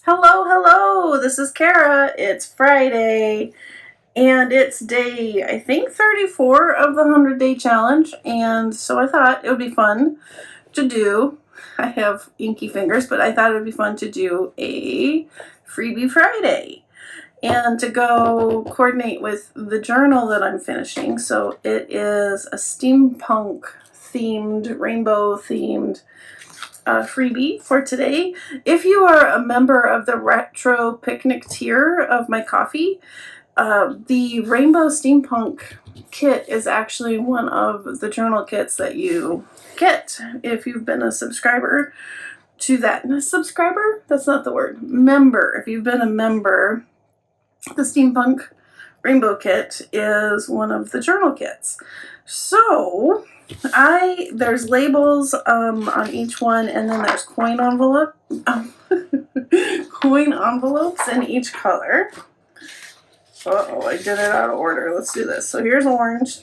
Hello, hello, this is Cara. It's Friday, and it's day, I think, 34 of the 100-day challenge, and so I thought it would be fun to do, I have inky fingers, but I thought it would be fun to do a Freebie Friday, and to go coordinate with the journal that I'm finishing. So it is a steampunk themed, rainbow themed freebie for today. If you are a member of the retro picnic tier of my coffee, the rainbow steampunk kit is actually one of the journal kits that you get if you've been a subscriber to that. Subscriber? That's not the word. Member. If you've been a member, the steampunk rainbow kit is one of the journal kits. So there's labels on each one, and then there's coin envelopes in each color. Uh-oh, I did it out of order. Let's do this. So here's orange,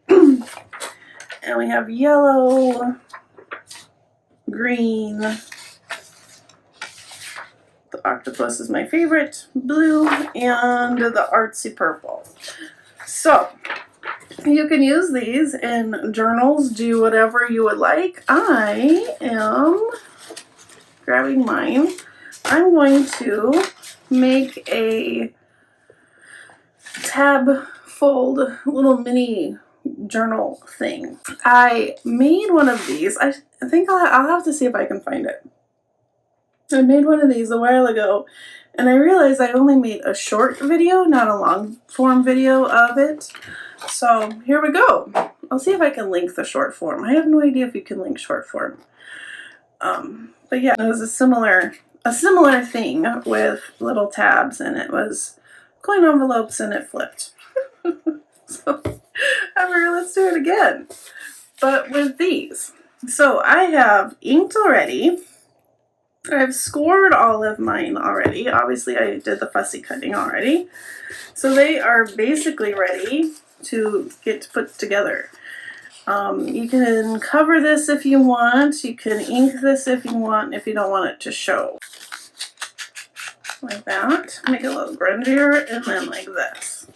and we have yellow, green, the octopus is my favorite, blue, and the artsy purple. So you can use these in journals, do whatever you would like. I am grabbing mine. I'm going to make a tab fold little mini journal thing. I made one of these. I think I'll have to see if I can find it. I made one of these a while ago, and I realized I only made a short video, not a long form video of it. So here we go. I'll see if I can link the short form. I have no idea if you can link short form. But yeah, it was a similar thing with little tabs, and it was coin envelopes, and it flipped. So I figured, let's do it again, but with these. So I have inked already. I've scored all of mine already. Obviously, I did the fussy cutting already. So they are basically ready to get put together. You can cover this if you want. You can ink this if you want, if you don't want it to show. Like that. Make it a little grungier, and then like this.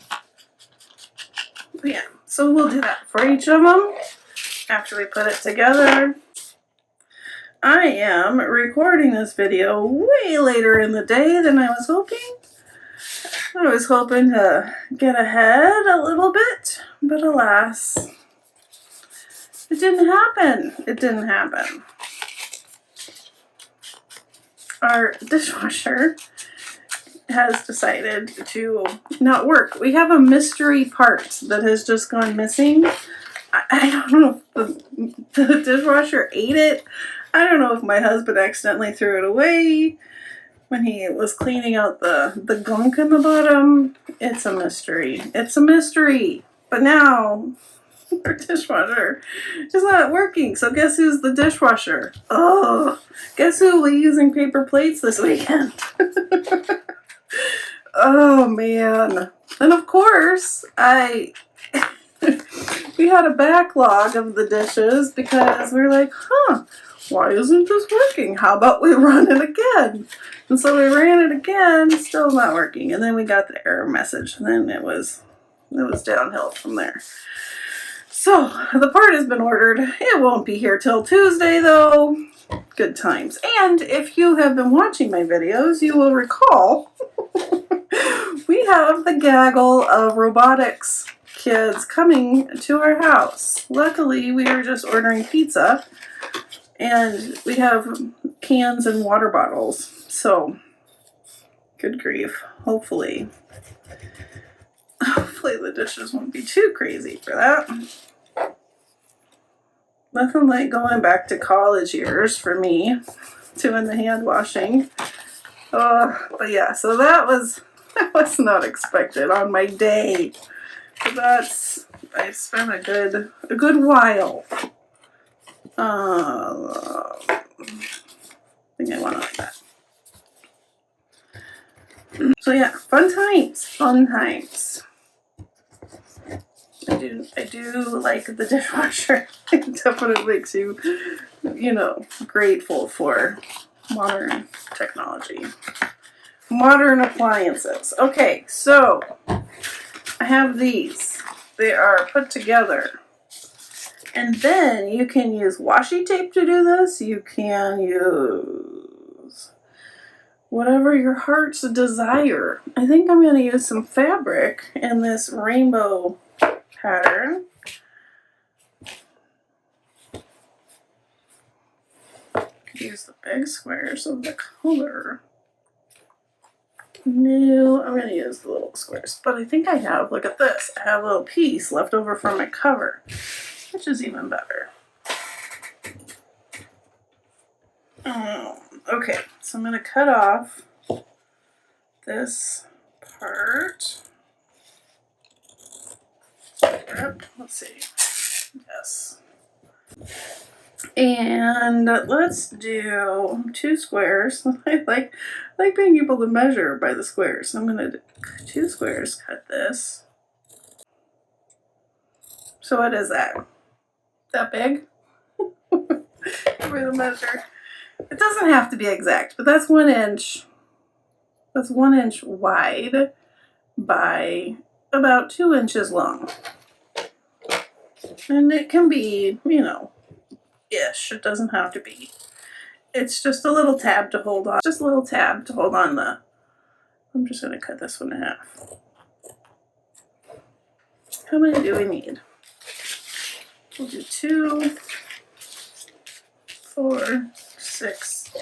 But yeah, so we'll do that for each of them after we put it together. I am recording this video way later in the day than I was hoping. I was hoping to get ahead a little bit, but alas, it didn't happen. It didn't happen. Our dishwasher has decided to not work. We have a mystery part that has just gone missing. I don't know if the dishwasher ate it. I don't know if my husband accidentally threw it away when he was cleaning out the gunk in the bottom. It's a mystery. It's a mystery. But now our dishwasher is not working. So guess who's the dishwasher? Oh, guess who will be using paper plates this weekend? Oh man. And of course, we had a backlog of the dishes because we were like, why isn't this working? How about we run it again? And so we ran it again, still not working. And then we got the error message, and then it was downhill from there. So the part has been ordered. It won't be here till Tuesday though. Good times. And if you have been watching my videos, you will recall we have the gaggle of robotics kids coming to our house. Luckily, we were just ordering pizza, and we have cans and water bottles. So, good grief. Hopefully the dishes won't be too crazy for that. Nothing like going back to college years for me, doing the hand washing. But yeah, so that was not expected on my day. But I spent a good while. I think I want it like that. So yeah, fun times. I do like the dishwasher. It definitely makes you, grateful for modern technology. modern appliances. Okay, so I have these. They are put together. And then you can use washi tape to do this. You can use whatever your heart's desire. I think I'm going to use some fabric in this rainbow pattern. Use the big squares of the color. No, I'm going to use the little squares. But I think I have, look at this, I have a little piece left over from my cover, which is even better. Okay, so I'm going to cut off this part. Let's see. Yes. And let's do 2 squares. I like being able to measure by the squares. So I'm going to do 2 squares, cut this. So what is that? That big? For the measure. It doesn't have to be exact, but that's 1 inch. That's 1 inch wide by about 2 inches long. And it can be, you know, ish. It doesn't have to be. It's just a little tab to hold on. Just a little tab to hold on the. I'm just going to cut this one in half. How many do we need? We'll do 2, 4, 6,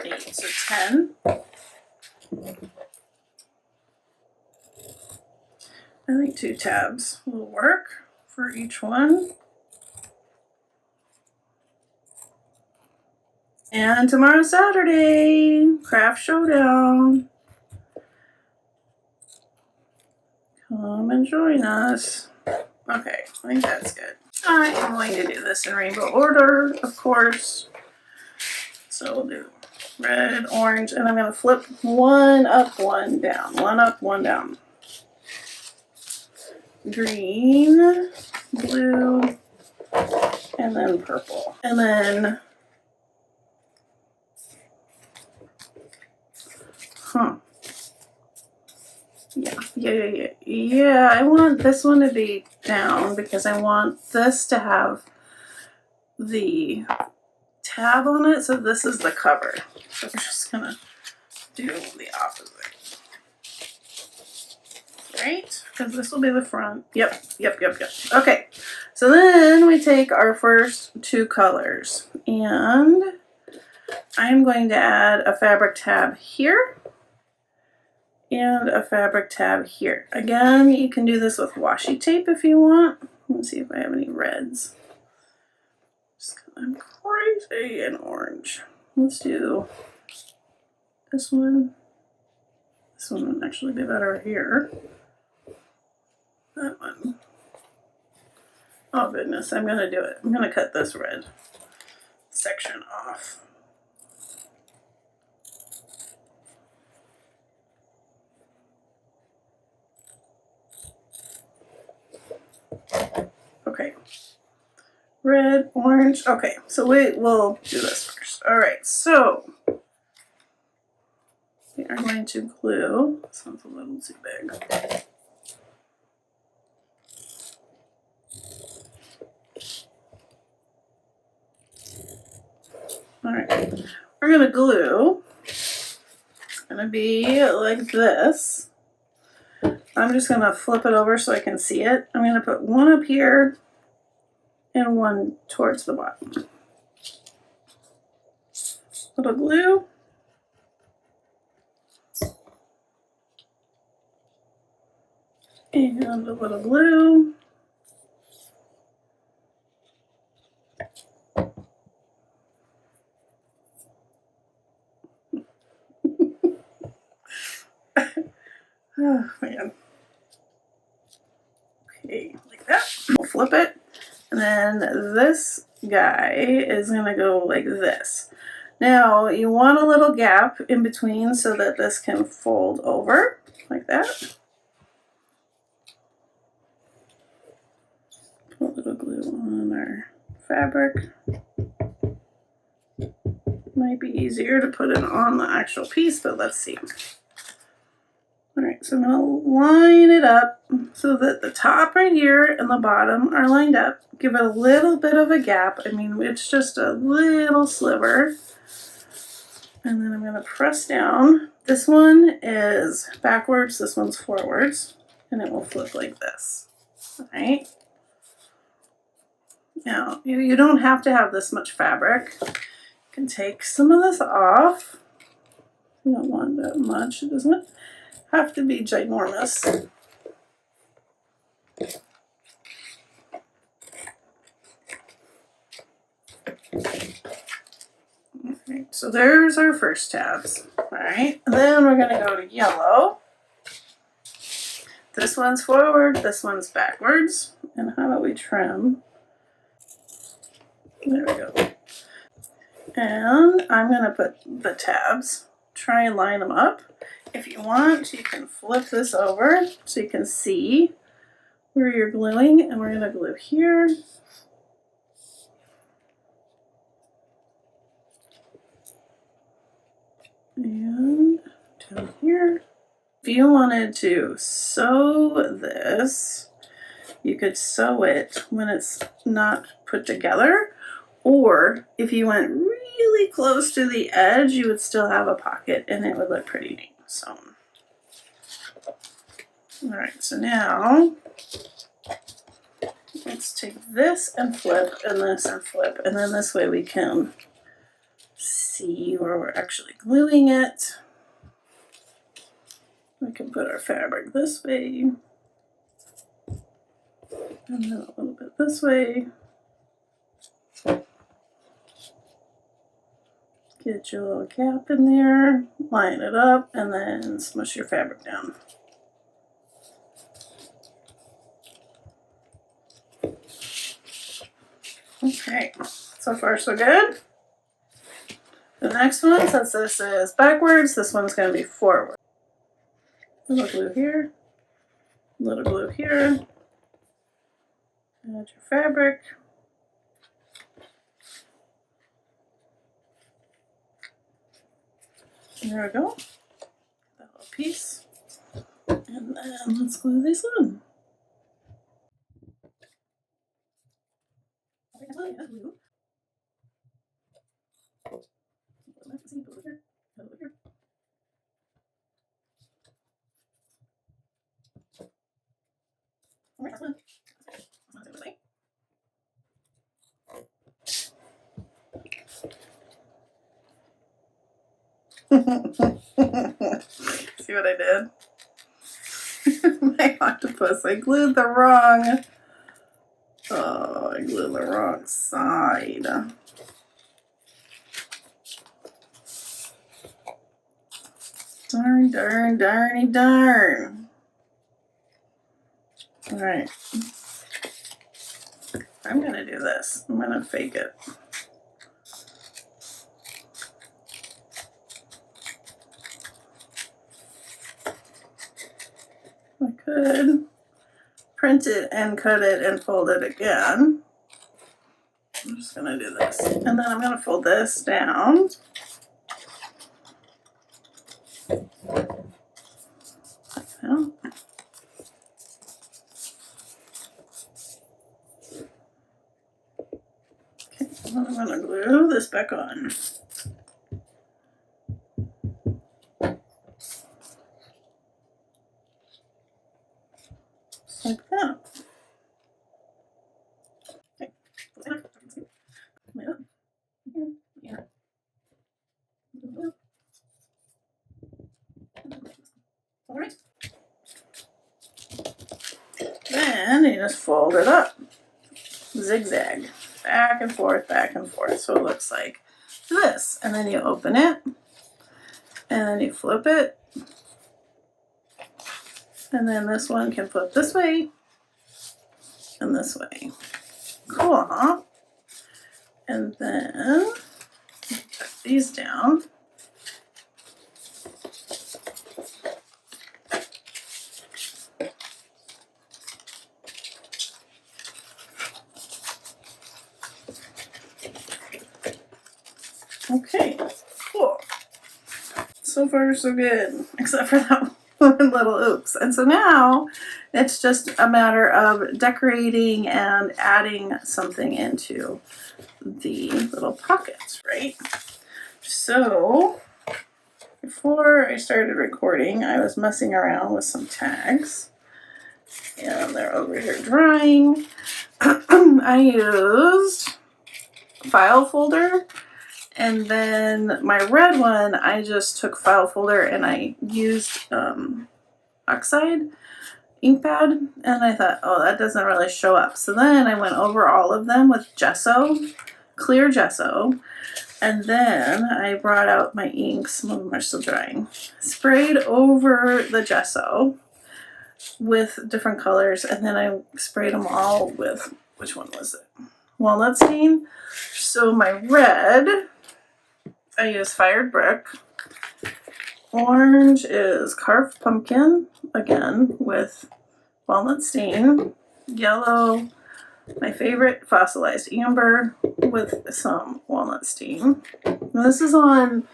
8, so 10. I think 2 tabs will work for each one. And tomorrow's Saturday, Craft Showdown. Come and join us. Okay, I think that's good. I am going to do this in rainbow order, of course. So we'll do red, orange, and I'm going to flip 1 up, 1 down. 1 up, 1 down. Green, blue, and then purple. And then, Yeah, I want this one to be down because I want this to have the tab on it. So this is the cover. So we're just going to do the opposite. Right? Because this will be the front. Yep. Okay. So then we take our first 2 colors and I'm going to add a fabric tab here and a fabric tab here. Again, you can do this with washi tape if you want. Let's see if I have any reds. Just 'cause I'm crazy in orange. Let's do this one. This one would actually be better here. That one. Oh goodness, I'm gonna do it. I'm gonna cut this red section off. Okay. Red, orange. Okay, so we'll do this first. All right, so we are going to glue. This one's a little too big. All right, we're gonna glue. It's gonna be like this. I'm just gonna flip it over so I can see it. I'm gonna put 1 up here and 1 towards the bottom. Little glue. And a little glue. Oh man. Okay, like that. We'll flip it. And then this guy is gonna go like this. Now you want a little gap in between so that this can fold over like that. Put a little glue on our fabric. Might be easier to put it on the actual piece, but let's see. All right, so I'm gonna line it up so that the top right here and the bottom are lined up. Give it a little bit of a gap. I mean, it's just a little sliver. And then I'm gonna press down. This one is backwards, this one's forwards, and it will flip like this, all right? Now, you don't have to have this much fabric. You can take some of this off. You don't want that much, it doesn't have to be ginormous. Alright, so there's our first tabs. Alright, then we're going to go to yellow. This one's forward, this one's backwards. And how about we trim? There we go. And I'm going to put the tabs, try and line them up. If you want, you can flip this over so you can see where you're gluing. And we're going to glue here. And down here. If you wanted to sew this, you could sew it when it's not put together, or if you went really close to the edge, you would still have a pocket and it would look pretty neat. So, all right, so now let's take this and flip and this and flip, and then this way we can see where we're actually gluing it. We can put our fabric this way, and then a little bit this way. Get your little gap in there, line it up, and then smush your fabric down. Okay, so far so good. The next one, since this is backwards, this one's going to be forward. A little glue here, a little glue here. Add your fabric. There we go. That little piece. And then let's glue these on. See what I did? My octopus, I glued the wrong. Oh, I glued the wrong side. Darn, darn, darny, darn. All right. I'm gonna do this. I'm gonna fake it. I could print it and cut it and fold it again. I'm just gonna do this. And then I'm gonna fold this down. Now. Okay, I'm gonna glue this back on. Just like that. Okay. Yeah. All right. Then you just fold it up. Zigzag. Back and forth, back and forth. So it looks like this. And then you open it. And then you flip it. And then this one can flip this way. And this way. Cool, huh? And then put these down. Okay, cool. So far so good, except for that little oops. And so now it's just a matter of decorating and adding something into the little pockets, right? So before I started recording, I was messing around with some tags, and they're over here drying. I used file folder, and then my red one, I just took file folder and I used oxide ink pad, and I thought, oh, that doesn't really show up. So then I went over all of them with gesso, clear gesso, and then I brought out my inks. Some of them are still drying. Sprayed over the gesso with different colors, and then I sprayed them all with, which one was it? Walnut stain. So my red, I use fired brick. Orange is carved pumpkin, again with walnut stain. Yellow, my favorite, fossilized amber with some walnut stain. And this is on,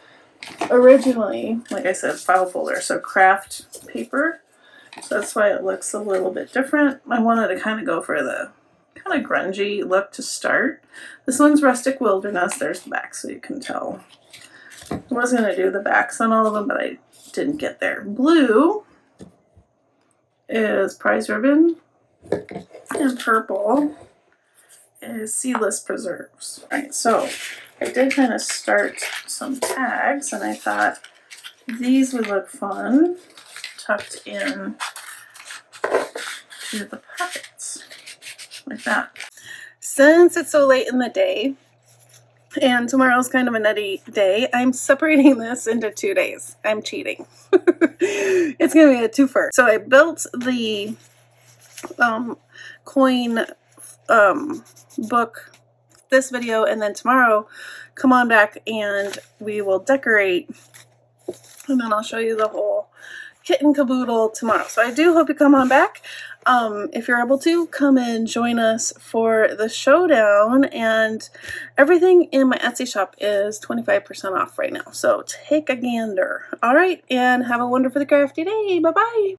originally, like I said, file folder, so craft paper. So that's why it looks a little bit different. I wanted to kind of go for the kind of grungy look to start. This one's Rustic Wilderness. There's the back so you can tell. I was going to do the backs on all of them, but I didn't get there. Blue is Prize Ribbon, and purple is Seedless Preserves. Right, so I did kind of start some tags, and I thought these would look fun tucked in to the pockets like that. Since it's so late in the day and tomorrow's kind of a nutty day, I'm separating this into 2 days. I'm cheating. It's gonna be a twofer. So I built the coin book this video, and then tomorrow come on back and we will decorate, and then I'll show you the whole kit and caboodle tomorrow. So I do hope you come on back. If you're able to, come and join us for the showdown, and everything in my Etsy shop is 25% off right now, so take a gander. All right, and have a wonderfully crafty day. Bye-bye.